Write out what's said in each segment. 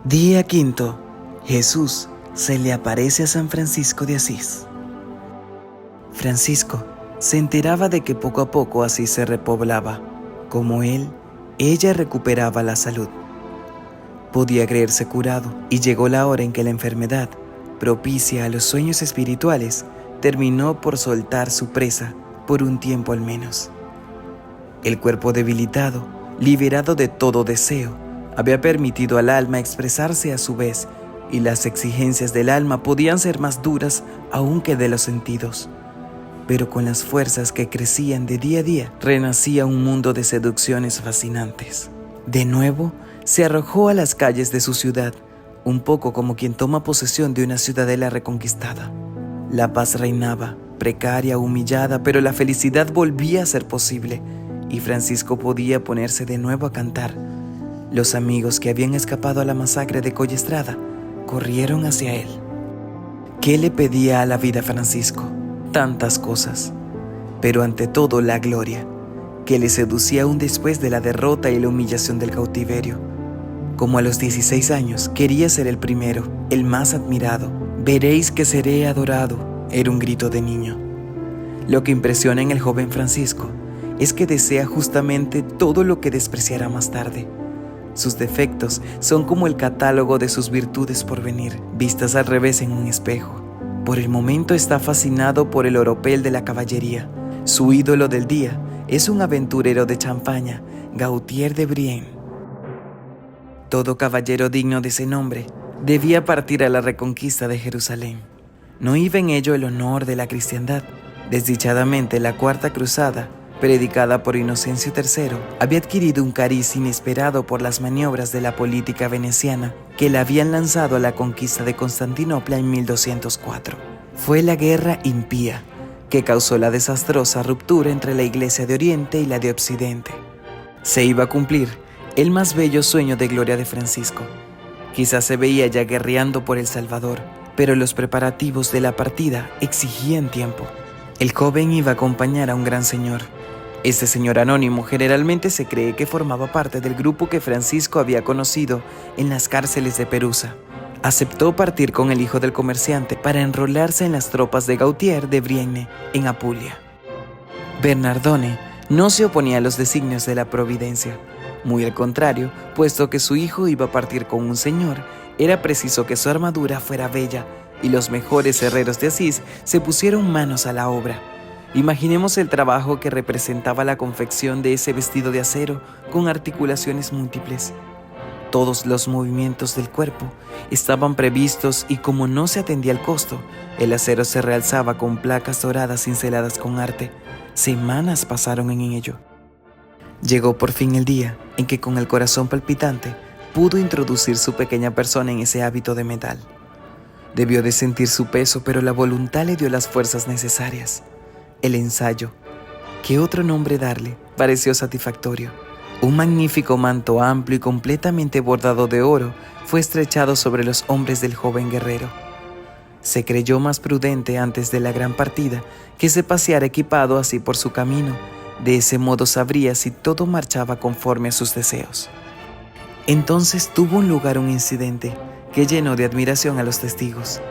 Día quinto. Jesús se le aparece a San Francisco de Asís. Francisco se enteraba de que poco a poco Asís se repoblaba. Como él, ella recuperaba la salud. Podía creerse curado y llegó la hora en que la enfermedad, propicia a los sueños espirituales, terminó por soltar su presa por un tiempo al menos. El cuerpo debilitado, liberado de todo deseo, había permitido al alma expresarse a su vez, y las exigencias del alma podían ser más duras aún que de los sentidos. Pero con las fuerzas que crecían de día a día, renacía un mundo de seducciones fascinantes. De nuevo, se arrojó a las calles de su ciudad, un poco como quien toma posesión de una ciudadela reconquistada. La paz reinaba, precaria, humillada, pero la felicidad volvía a ser posible, y Francisco podía ponerse de nuevo a cantar. Los amigos que habían escapado a la masacre de Collestrada corrieron hacia él. ¿Qué le pedía a la vida Francisco? Tantas cosas, pero ante todo la gloria, que le seducía aún después de la derrota y la humillación del cautiverio. Como a los 16 años quería ser el primero, el más admirado. «Veréis que seré adorado», era un grito de niño. Lo que impresiona en el joven Francisco es que desea justamente todo lo que despreciará más tarde. Sus defectos son como el catálogo de sus virtudes por venir, vistas al revés en un espejo. Por el momento está fascinado por el oropel de la caballería. Su ídolo del día es un aventurero de Champaña, Gautier de Brienne. Todo caballero digno de ese nombre debía partir a la reconquista de Jerusalén. No iba en ello el honor de la cristiandad. Desdichadamente, la Cuarta Cruzada, predicada por Inocencio III, había adquirido un cariz inesperado por las maniobras de la política veneciana que la habían lanzado a la conquista de Constantinopla en 1204. Fue la guerra impía que causó la desastrosa ruptura entre la Iglesia de Oriente y la de Occidente. Se iba a cumplir el más bello sueño de gloria de Francisco. Quizás se veía ya guerreando por El Salvador, pero los preparativos de la partida exigían tiempo. El joven iba a acompañar a un gran señor. Este señor anónimo generalmente se cree que formaba parte del grupo que Francisco había conocido en las cárceles de Perusa. Aceptó partir con el hijo del comerciante para enrolarse en las tropas de Gautier de Brienne, en Apulia. Bernardone no se oponía a los designios de la providencia. Muy al contrario, puesto que su hijo iba a partir con un señor, era preciso que su armadura fuera bella, y los mejores herreros de Asís se pusieron manos a la obra. Imaginemos el trabajo que representaba la confección de ese vestido de acero con articulaciones múltiples. Todos los movimientos del cuerpo estaban previstos y como no se atendía al costo, el acero se realzaba con placas doradas cinceladas con arte. Semanas pasaron en ello. Llegó por fin el día en que con el corazón palpitante pudo introducir su pequeña persona en ese hábito de metal. Debió de sentir su peso, pero la voluntad le dio las fuerzas necesarias. El ensayo, ¿qué otro nombre darle?, pareció satisfactorio. Un magnífico manto amplio y completamente bordado de oro fue estrechado sobre los hombros del joven guerrero. Se creyó más prudente antes de la gran partida que se paseara equipado así por su camino. De ese modo sabría si todo marchaba conforme a sus deseos. Entonces tuvo lugar un incidente que llenó de admiración a los testigos.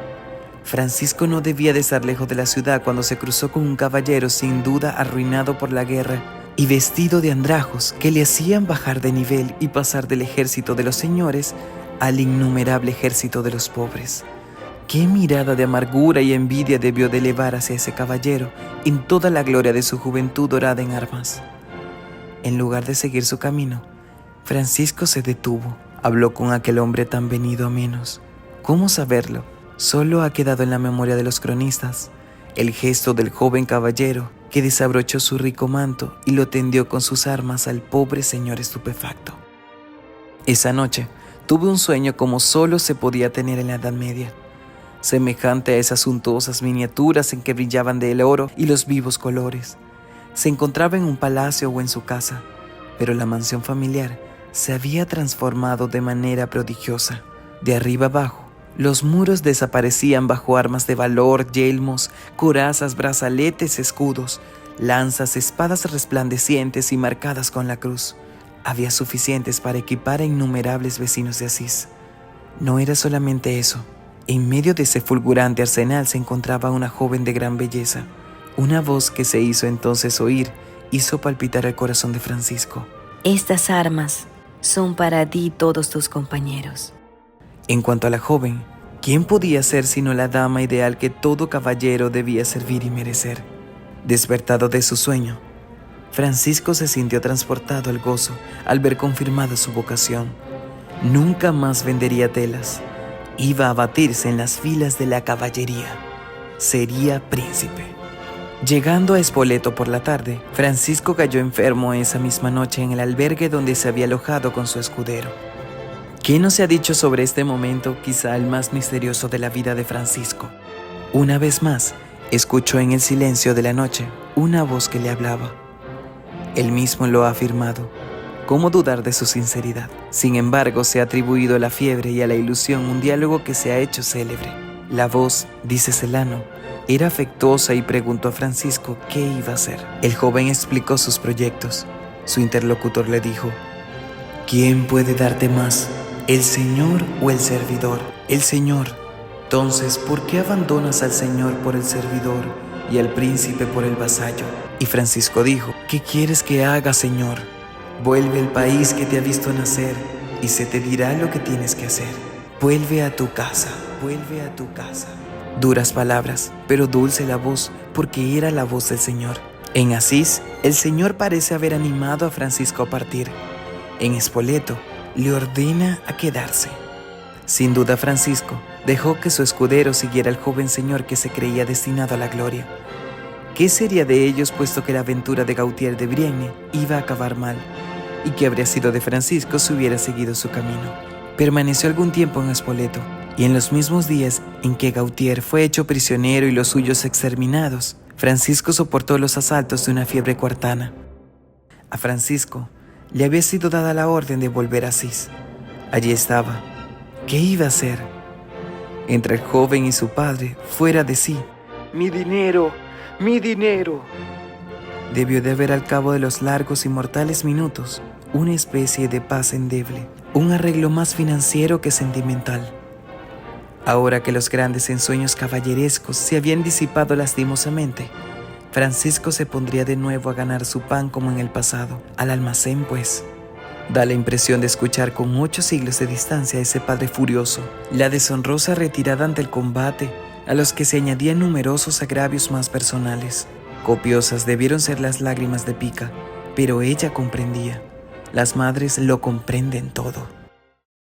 Francisco no debía de estar lejos de la ciudad cuando se cruzó con un caballero sin duda arruinado por la guerra y vestido de andrajos que le hacían bajar de nivel y pasar del ejército de los señores al innumerable ejército de los pobres. Qué mirada de amargura y envidia debió de elevar hacia ese caballero en toda la gloria de su juventud dorada en armas. En lugar de seguir su camino, Francisco se detuvo. Habló con aquel hombre tan venido a menos. ¿Cómo saberlo? Solo ha quedado en la memoria de los cronistas el gesto del joven caballero que desabrochó su rico manto y lo tendió con sus armas al pobre señor estupefacto. Esa noche tuve un sueño como solo se podía tener en la Edad Media, semejante a esas suntuosas miniaturas en que brillaban del oro y los vivos colores. Se encontraba en un palacio o en su casa, pero la mansión familiar se había transformado de manera prodigiosa. De arriba abajo, los muros desaparecían bajo armas de valor, yelmos, corazas, brazaletes, escudos, lanzas, espadas resplandecientes y marcadas con la cruz. Había suficientes para equipar a innumerables vecinos de Asís. No era solamente eso. En medio de ese fulgurante arsenal se encontraba una joven de gran belleza. Una voz que se hizo entonces oír hizo palpitar el corazón de Francisco. Estas armas son para ti y todos tus compañeros. En cuanto a la joven, ¿quién podía ser sino la dama ideal que todo caballero debía servir y merecer? Despertado de su sueño, Francisco se sintió transportado al gozo al ver confirmada su vocación. Nunca más vendería telas. Iba a batirse en las filas de la caballería. Sería príncipe. Llegando a Spoleto por la tarde, Francisco cayó enfermo esa misma noche en el albergue donde se había alojado con su escudero. ¿Qué no se ha dicho sobre este momento, quizá el más misterioso de la vida de Francisco? Una vez más, escuchó en el silencio de la noche una voz que le hablaba. Él mismo lo ha afirmado. ¿Cómo dudar de su sinceridad? Sin embargo, se ha atribuido a la fiebre y a la ilusión un diálogo que se ha hecho célebre. La voz, dice Celano, era afectuosa y preguntó a Francisco qué iba a hacer. El joven explicó sus proyectos. Su interlocutor le dijo: ¿quién puede darte más, el Señor o el servidor? El Señor. Entonces, ¿por qué abandonas al Señor por el servidor y al príncipe por el vasallo? Y Francisco dijo: ¿qué quieres que haga, Señor? Vuelve al país que te ha visto nacer y se te dirá lo que tienes que hacer. Vuelve a tu casa, vuelve a tu casa. Duras palabras, pero dulce la voz, porque era la voz del Señor. En Asís, el Señor parece haber animado a Francisco a partir. En Spoleto, le ordena a quedarse. Sin duda, Francisco dejó que su escudero siguiera al joven señor que se creía destinado a la gloria. ¿Qué sería de ellos puesto que la aventura de Gautier de Brienne iba a acabar mal? ¿Y qué habría sido de Francisco si hubiera seguido su camino? Permaneció algún tiempo en Spoleto, y en los mismos días en que Gautier fue hecho prisionero y los suyos exterminados, Francisco soportó los asaltos de una fiebre cuartana. A Francisco le había sido dada la orden de volver a Asís. Allí estaba. ¿Qué iba a hacer? Entre el joven y su padre, fuera de sí. ¡Mi dinero! ¡Mi dinero! Debió de haber al cabo de los largos y mortales minutos una especie de paz endeble, un arreglo más financiero que sentimental. Ahora que los grandes ensueños caballerescos se habían disipado lastimosamente, Francisco se pondría de nuevo a ganar su pan como en el pasado, al almacén pues. Da la impresión de escuchar con 8 siglos de distancia a ese padre furioso, la deshonrosa retirada ante el combate, a los que se añadían numerosos agravios más personales. Copiosas debieron ser las lágrimas de Pica, pero ella comprendía. Las madres lo comprenden todo.